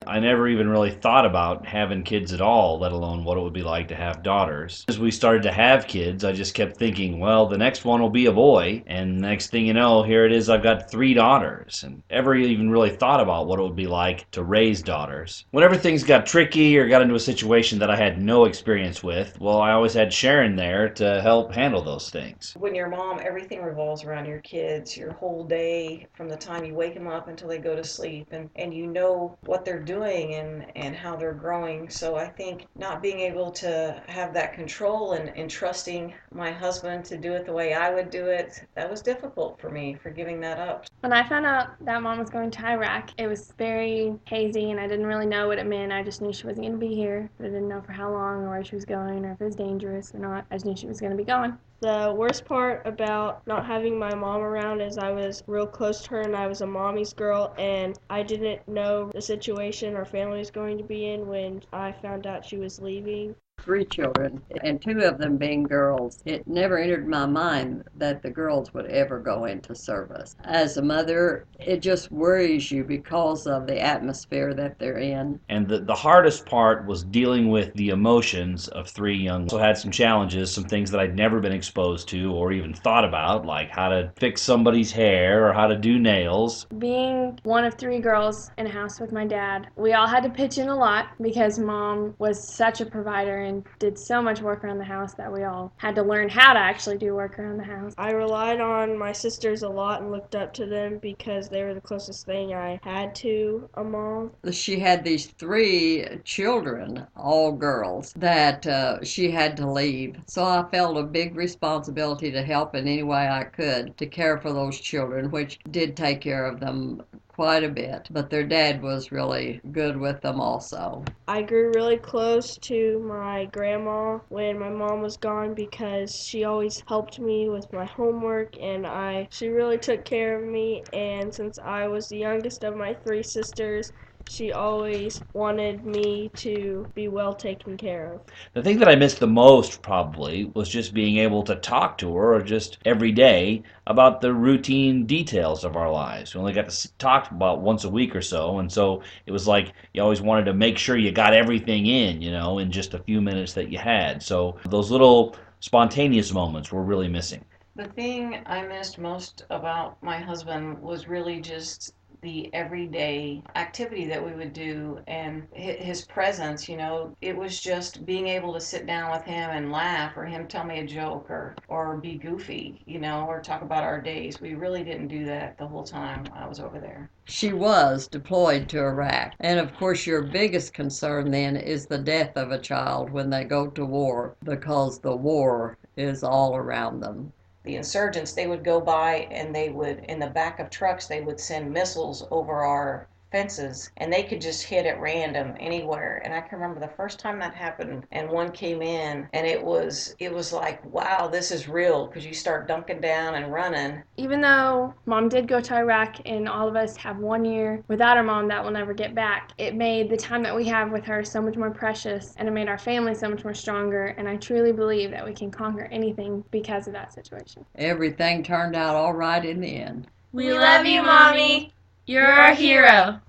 I never even really thought about having kids at all, let alone what it would be like to have daughters. As we started to have kids, I just kept thinking, well, the next one will be a boy, and the next thing you know, here it is, I've got three daughters, and never even really thought about what it would be like to raise daughters. Whenever things got tricky or got into a situation that I had no experience with, well, I always had Sharon there to help handle those things. When you're a mom, everything revolves around your kids, your whole day, from the time you wake them up until they go to sleep, and you know what they're doing and how they're growing. So I think not being able to have that control and trusting my husband to do it the way I would do it, that was difficult for me, for giving that up. When I found out that mom was going to Iraq, it was very hazy and I didn't really know what it meant. I just knew she wasn't going to be here, but I didn't know for how long or where she was going or if it was dangerous or not. I just knew she was going to be gone. The worst part about not having my mom around is I was real close to her and I was a mommy's girl, and I didn't know the situation our family was going to be in when I found out she was leaving. Three children, and two of them being girls. It never entered my mind that the girls would ever go into service. As a mother, it just worries you because of the atmosphere that they're in. And the hardest part was dealing with the emotions of three young. So had some challenges, some things that I'd never been exposed to or even thought about, like how to fix somebody's hair or how to do nails. Being one of three girls in a house with my dad, we all had to pitch in a lot because mom was such a provider and did so much work around the house that we all had to learn how to actually do work around the house. I relied on my sisters a lot and looked up to them because they were the closest thing I had to a mom. She had these three children, all girls, that she had to leave. So I felt a big responsibility to help in any way I could to care for those children, which did take care of them quite a bit, but their dad was really good with them also. I grew really close to my grandma when my mom was gone because she always helped me with my homework, and she really took care of me, and since I was the youngest of my three sisters, she always wanted me to be well taken care of. The thing that I missed the most probably was just being able to talk to her or just every day about the routine details of our lives. We only got to talk about once a week or so, and so it was like you always wanted to make sure you got everything in just a few minutes that you had. So those little spontaneous moments were really missing. The thing I missed most about my husband was really just the everyday activity that we would do and his presence. It was just being able to sit down with him and laugh, or him tell me a joke, or be goofy, or talk about our days. We really didn't do that the whole time I was over there. She was deployed to Iraq. And of course, your biggest concern then is the death of a child when they go to war, because the war is all around them. The insurgents, they would go by and they would, in the back of trucks, they would send missiles over our fences, and they could just hit at random anywhere. And I can remember the first time that happened, and one came in, and it was like, wow, this is real, because you start dunking down and running. Even though mom did go to Iraq and all of us have 1 year without our mom that we'll never get back, it made the time that we have with her so much more precious, and it made our family so much more stronger, and I truly believe that we can conquer anything because of that situation. Everything turned out all right in the end. We love you, Mommy. You're our hero.